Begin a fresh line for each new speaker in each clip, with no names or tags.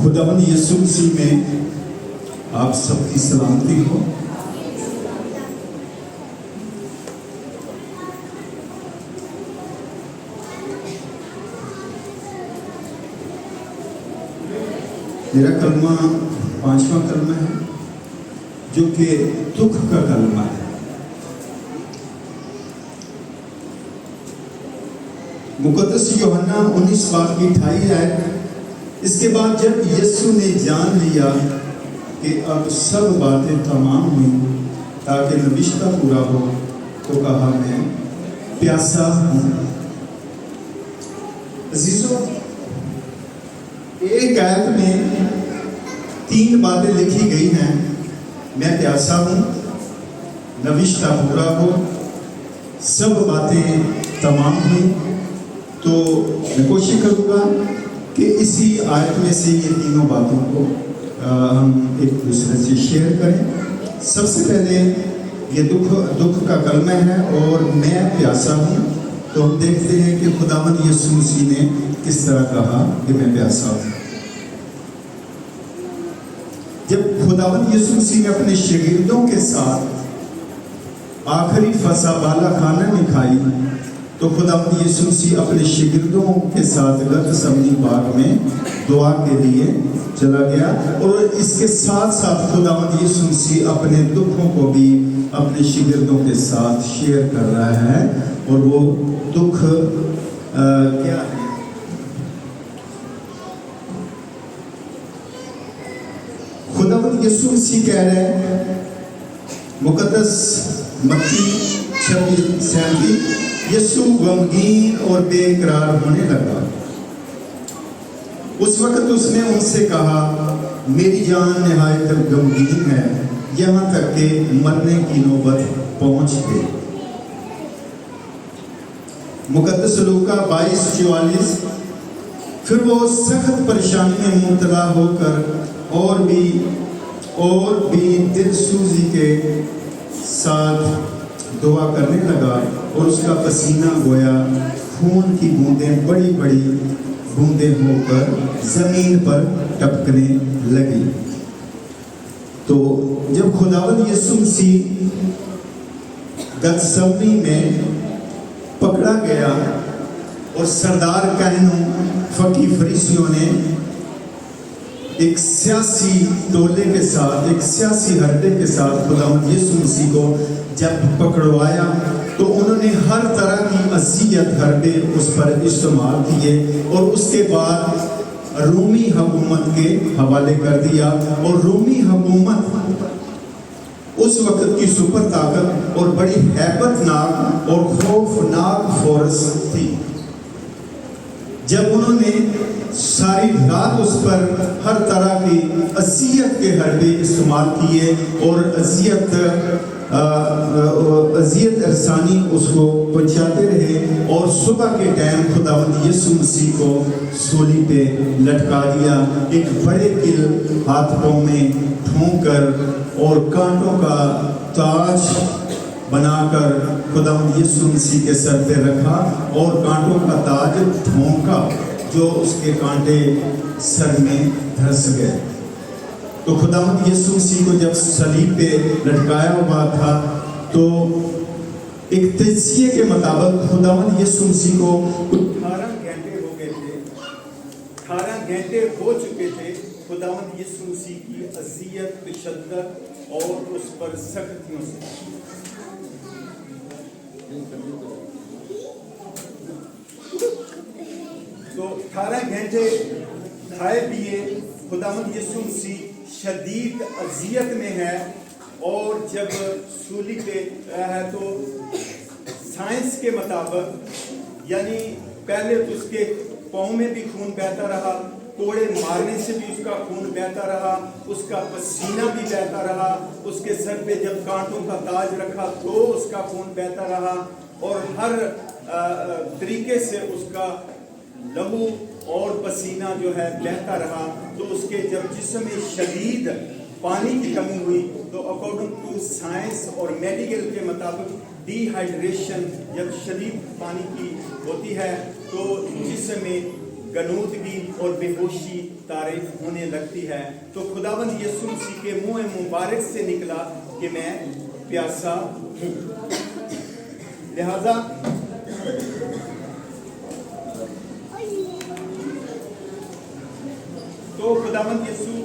खुदावंद यीशु मसीह में आप सबकी सलामती हो। मेरा कलमा 5वां कलमा है जो कि दुख का कलमा है। मुकद्दस यूहन्ना 19 बाब की 28 आयत। इसके बाद जब यीशु ने जान लिया कि अब सब बातें तमाम हुई ताकि नबिश्ता पूरा हो, तो कहा मैं प्यासा हूँ। अजीजों, एक आयत में 3 बातें लिखी गई हैं। मैं प्यासा हूँ, नबिश्ता पूरा हो, सब बातें तमाम हुई। तो मैं कोशिश करूँगा कि इसी आयत में से ये तीनों बातों को हम एक दूसरे से शेयर करें। सबसे पहले ये दुख का कलमा है और मैं प्यासा हूँ। तो हम देखते हैं कि खुदावंद यीशु मसीह ने किस तरह कहा कि मैं प्यासा हूँ। जब खुदावंद यीशु मसीह ने अपने शागिर्दों के साथ आखिरी फसा बाला खाना में खाई, तो खुदावंद यीशु मसीह अपने शागिर्दों के साथ गतसमनी बाग में दुआ के लिए चला गया। और इसके साथ साथ खुदावंद यीशु मसीह अपने दुखों को भी अपने शागिर्दों के साथ शेयर कर रहा है। और वो दुख क्या है? खुदावंद यीशु मसीह कह रहे हैं, मुकद्दस मत्ती 26:37, यीशु गमगीन और बेकरार होने लगा। उस वक्त उसने उनसे कहा, मेरी जान निहायत गमगीन है, यहाँ तक कि मरने की नौबत पहुंच गई। मुकद्दस लूका 22:44, फिर वो सख्त परेशानी में मुब्तला होकर और भी दिलसूजी के साथ दुआ करने लगा और उसका पसीना गोया खून की बूंदें बड़ी बड़ी बूंदें होकर जमीन पर टपकने लगी। तो जब खुदावंद यीशु मसीह गतसमनी में पकड़ा गया और सरदार कहनों फकी फरीसियों ने एक सियासी टोले के साथ, एक सियासी हरदे के साथ खुदावंद यीशु मसीह को जब पकड़वाया, तो उन्होंने हर तरह की अज़ियत हरदे उस पर इस्तेमाल किए और उसके बाद रूमी हुकूमत के हवाले कर दिया। और रूमी हुकूमत उस वक्त की सुपर ताकत और बड़ी हैबतनाक और खौफनाक फोर्स थी। जब उन्होंने सारी रात उस पर हर तरह की अज़ियत के हरबे इस्तेमाल किए और अज़ियत अरसानी उसको पहुँचाते रहे, और सुबह के टाइम खुदावंद यीशु मसीह को सूली पे लटका दिया, एक बड़े किल हाथ पाँव में ठोंक कर और कांटों का ताज बनाकर खुदावंद यीशु मसीह के सर पे रखा और कांटों का ताज ठोंका, जो उसके कांटे सर में धंस गए। तो खुदावंद यीशु मसीह को जब सलीब पे लटकाया हुआ था, तो एक तज्जिये के मुताबिक खुदावंद यीशु मसीह को 18 घंटे हो गए थे, 18 घंटे हो चुके थे खुदावंद यीशु मसीह की अज़ियत, तशद्दुद और उस पर सख्तियों से। तो 18 घंटे खाए पिए खुदावंद यीशु मसीह शदीद अज़ियत में है। और जब सूली पे है तो साइंस के मुताबिक, यानी पहले तो उसके पाँव में भी खून बहता रहा, कोड़े मारने से भी उसका खून बहता रहा, उसका पसीना भी बहता रहा, उसके सर पे जब कांटों का ताज रखा तो उसका खून बहता रहा, और हर तरीके से उसका लहू और पसीना जो है बहता रहा। तो उसके जब जिस्म में शदीद पानी की कमी हुई, तो अकॉर्डिंग टू साइंस और मेडिकल के मुताबिक डिहाइड्रेशन जब शदीद पानी की होती है तो जिस्म में गनूदगी और बेहोशी तारीफ होने लगती है। तो खुदावंद यीशु मसीह के मुंह मुबारक से निकला कि मैं प्यासा हूँ। लिहाजा तो खुदावंद यीशु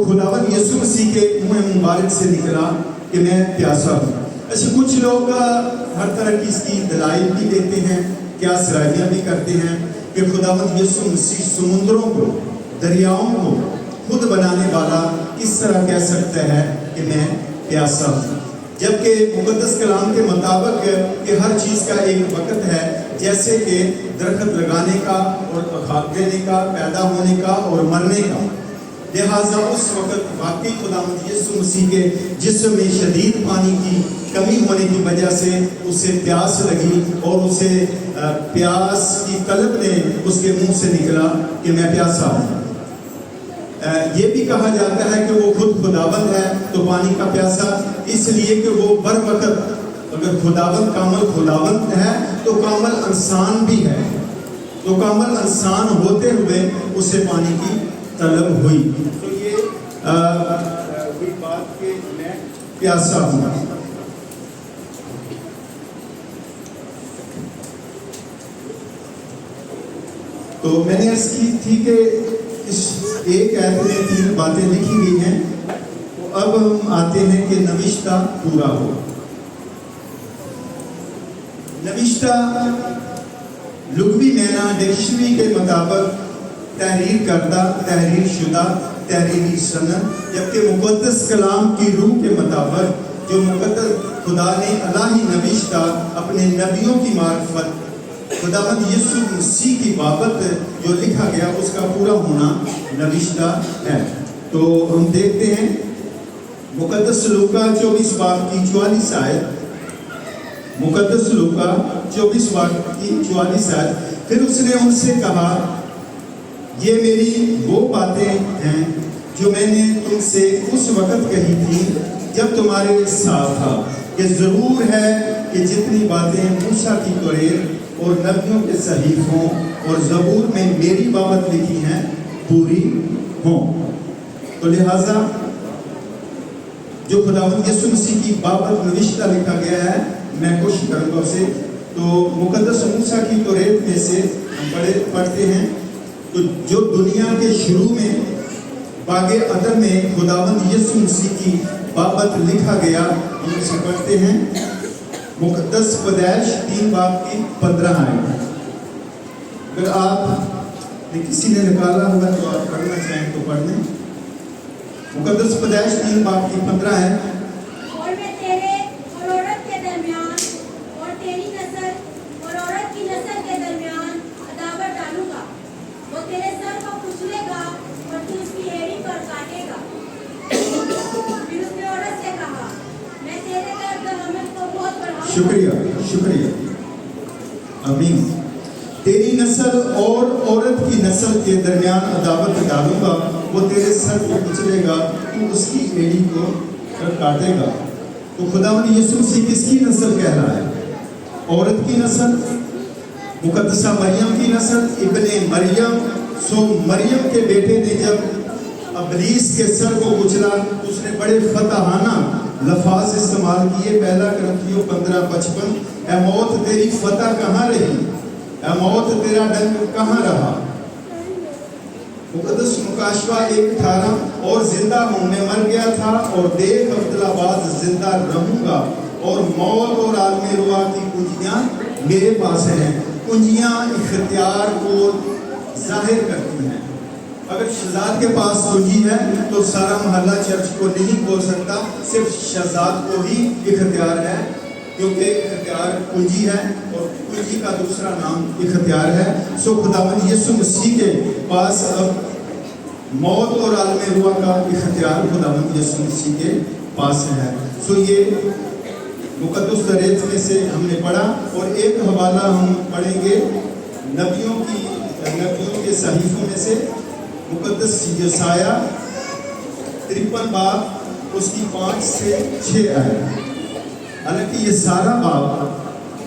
खुदावंद यीशु मसीह के मुंह मुबारक से निकला कि मैं प्यासा हूँ। अच्छा, कुछ लोग हर तरह की इसकी दलाइल भी देते हैं, क्या सराहियाँ भी करते हैं कि खुदावंद यीशु मसीह समुद्रों को, दरियाओं को खुद बनाने वाला किस तरह कह सकता है कि मैं प्यासा हूँ, जबकि मुकद्दस कलाम के मुताबिक कि हर चीज़ का एक वक्त है, जैसे कि दरख्त लगाने का और खाद देने का, पैदा होने का और मरने का। लिहाजा उस वक्त वाकई खुदावंद यीशु मसीह के जिस्म में शदीद पानी की कमी होने की वजह से उसे प्यास लगी और उसे प्यास की तलब ने उसके मुंह से निकला कि मैं प्यासा हूँ। ये भी कहा जाता है कि वो खुद खुदावंद है तो पानी का प्यासा, इसलिए कि वो बर वक्त अगर खुदावंद कामल खुदावंद है तो कामल इंसान भी है, तो कामल इंसान होते हुए उसे पानी की तलब हुई। तो ये हुई बात कि मैं प्यासा हूँ। तो मैंने अर्ज की थी कि इस एक आयत में 3 बातें लिखी गई हैं। तो अब हम आते हैं कि नविश्ता पूरा हो। नविश्ता लुगवी मैना डिक्शनरी के मुताबिक तहरीर करदा, तहरीर शुदा, तहरीरी सनद, जबकि मुकद्दस कलाम की रूह के मुताबिक जो मुकद्दस खुदा ने अलाही नविश्ता अपने नबियों की मार्फत खुदावंद यीशु मसीह की बाबत जो लिखा गया उसका पूरा होना नविश्ता है। तो हम देखते हैं मुकद्दस लूका 24 बाब की 44 आयत, मुकद्दस लूका 24 बाब की 44 आयत। फिर उसने उनसे कहा, ये मेरी वो बातें हैं जो मैंने तुमसे उस वक्त कही थी जब तुम्हारे साथ था, कि जरूर है कि जितनी बातें मूसा की तौरात और नबियों के सहीफों और ज़बूर में मेरी बाबत लिखी हैं पूरी हों। तो लिहाजा जो खुदावंद यीशु मसीह की बाबत नविश्ता लिखा गया है, मैं कोशिश करूँगा उसे। तो मुकद्दस मूसा की तौरात में से हम पढ़ते हैं। तो जो दुनिया के शुरू में बागे अदम में खुदावंद यीशु मसीह की बाबत लिखा गया, हम उसे पढ़ते हैं। मुकद्दस पैदाइश 3 बाब की 15 आयत। अगर आप किसी ने निकाला हुआ तो आप पढ़ना चाहें तो पढ़ लें। मुकद्दस पैदाइश 3 बाब की 15 है।
और मैं तेरे और औरत के दरमियान और तेरी नस्ल और औरत की नस्ल के दरमियान अदावत डालूंगा, वो तेरे सर को कुचलेगा और तू उसकी एड़ी पर काटेगा। फिर उसने औरत से कहा, मैं तेरे दर्द हमल को बहुत बढ़ाऊंगा।
शुक्रिया आमीन। तेरी नस्ल और औरत की नस्ल के दरमियान अदावत डालूंगा, वो तेरे सर को कुचलेगा, तू उसकी एड़ी को काटेगा। तो खुदावंद यीशु मसीह किसकी नस्ल कह रहा है? औरत की नस्ल, मुकद्दसा मरियम की नस्ल, इब्ने मरियम। सो मरियम के बेटे ने जब अबलीस के सर को कुचला, उसने बड़े फतहाना लफाज इस्तेमाल किए। पहला करंथियों 15:55, ऐ मौत तेरी फतह कहाँ रही, ऐ मौत तेरा डंक कहाँ रहा। मुकद्दस मुकाशवा 1:18, और जिंदा हूँ, मैं मर गया था और देख अब्दुल्लाबाद जिंदा रहूंगा, और मौत और आलमे रुआ की कुंजियाँ मेरे पास हैं। कुंजियाँ इख्तियार को जाहिर करती हैं। अगर शहजाद के पास कुंजी है तो सारा मोहल्ला चर्च को नहीं खोल सकता, सिर्फ शहजाद को ही इख्तियार है, क्योंकि इख्तियार कुंजी है और कुंजी का दूसरा नाम इख्तियार है। सो खुदावंद यीशु मसीह के पास अब मौत और आलमे रुआ का इख्तियार खुदावंद यीशु मसीह के पास है। सो ये मुकद्दस दरेज में से हमने पढ़ा, और एक हवाला हम पढ़ेंगे नबियों के सहीफों में से मुकद्दस यशाया 53 बाब उसकी 5 से 6 आयत। हालांकि ये सारा बाब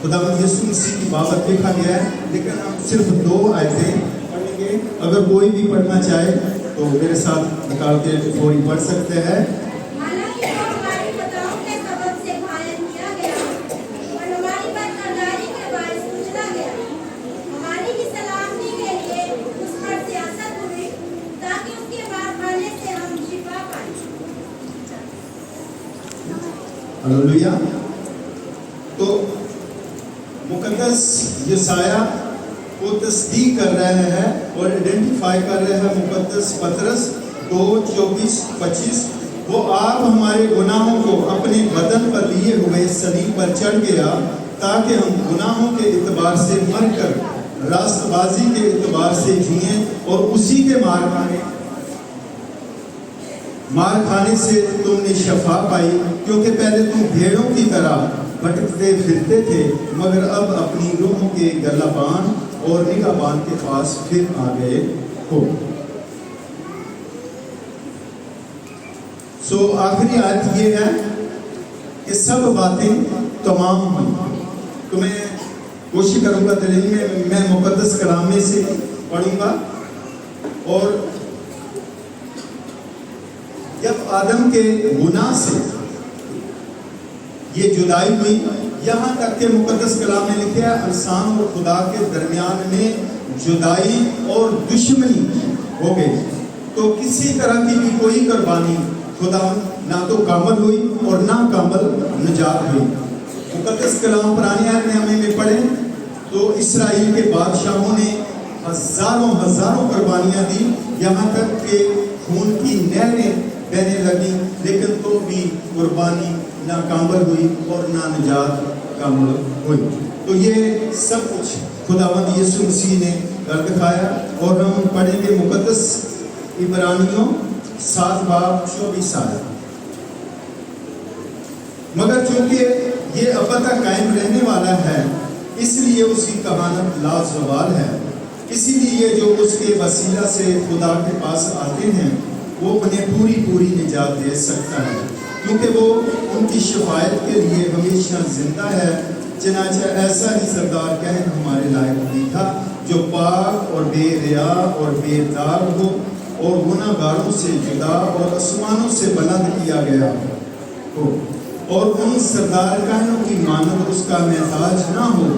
खुदावंद यीशु मसीह की बाबत लिखा गया है, लेकिन हम सिर्फ 2 आयतें पढ़ेंगे। अगर कोई भी पढ़ना चाहे तो मेरे साथ निकाल के फौरी पढ़ सकते हैं।
हालांकि वो हमारी खताओं के सबब से घायल किया गया और हमारी बदकिरदारी के बायस कुचला गया। हमारी ही सलामती के लिए उस पर सियासत हुई, ताकि उसके मार खाने से हम शिफा पाएं।
हालेलुया। तो मुकद्दस यशाया को तस्दीक कर रहे हैं और आइडेंटिफाई कर रहे हैं मुकद्दस पतरस 2:24-25। वो आप हमारे गुनाहों को अपने बदन पर लिए हुए सलीब पर चढ़ गया, ताकि हम गुनाहों के एतबार से मरकर रास्तबाजी के एतबार से जिए और उसी के मार खाने से तुमने शफा पाई। क्योंकि पहले तुम भेड़ों की तरह भटकते फिरते थे, मगर अब अपनी रूह के गलाबान और निगाहबान के पास फिर आ गए हो। आखिरी आयत ये है कि सब बातें तमाम हुई। तो मैं कोशिश करूंगा तलीम में मैं मुकद्दस कलाम में से पढ़ूंगा। और जब आदम के गुनाह से ये जुदाई हुई, यहाँ तक के मुकद्दस कलाम में लिखे है इंसान और खुदा के दरमियान में जुदाई और दुश्मनी हो गई, तो किसी तरह की भी कोई कुर्बानी खुदा ना तो कामल हुई और ना कामल निजात हुई। मुकद्दस कलाम पुराने आयत में हमें पढ़े तो इसराइल के बादशाहों ने हजारों कुर्बानियां दी, यहाँ तक के खून की नहरें बहने लगी, लेकिन तो भी कुर्बानी ना कामल हुई और ना निजात कामल हुई। तो ये सब कुछ खुदावंद यीशु मसीह ने कर दिखाया। और हम पढ़ेंगे मुकद्दस इब्रानियों 7:24 आयत। मगर चूंकि ये अब तक कायम रहने वाला है, इसलिए उसकी कहानत लाजवाल है। इसीलिए जो उसके वसीला से खुदा के पास आते हैं वो उन्हें पूरी निजात दे सकता है, क्योंकि वो उनकी शफायत के लिए हमेशा जिंदा है। चनाचा ऐसा ही सरदार कहन हमारे लायक भी था, जो पाक और बेरिया और बेदाग हो और गुनाहगारों से जुदा और आसमानों से बुलंद किया गया हो, और उन सरदार कहनों की मानद उसका महताज ना हो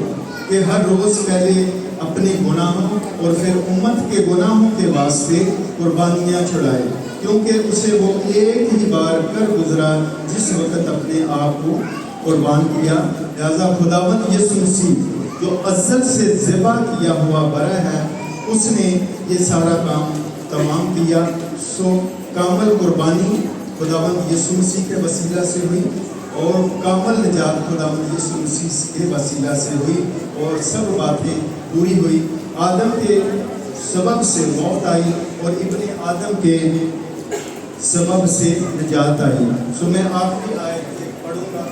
कि हर रोज पहले अपने गुनाहों और फिर उम्मत के गुनाहों के वास्ते कुर्बानियाँ चढ़ाए, क्योंकि उसे वो एक ही बार कर गुजरा जिस वक्त अपने आप को कुर्बान किया। लिहाजा खुदावंद यीशु मसीह जो अज़ल से ज़िबा किया हुआ बरा है, उसने ये सारा काम तमाम किया। कामल कुर्बानी खुदावंद यीशु मसीह के वसीला से हुई और कामल निजात खुदावंद यीशु मसीह के वसीला से हुई, और सब बातें पूरी हुई। आदम के सबब से मौत आई और इब्ने आदम के सबब से निजात आई। मैं आखिरी आयत पढ़ूंगा।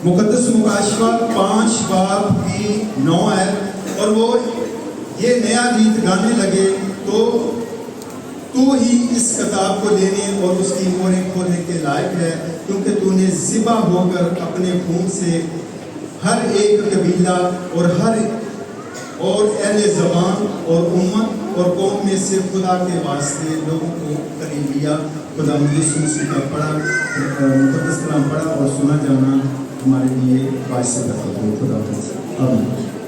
मुकद्दस मुकाशवा 5:9 आयत। और वो ये नया गीत गाने लगे, तो तू ही इस किताब को लेने और उसकी मोहरें खोलने के लायक है, क्योंकि तूने ज़िबा होकर अपने खून से हर एक कबीला और अहले ज़बान और उम्मत और कौम में से खुदा के वास्ते लोगों को करीब लिया। खुदा यीशु मसीह का पढ़ा मुकद्दस कलाम पढ़ा और सुना जाना हमारे लिए बाइस से खुदा। आमीन।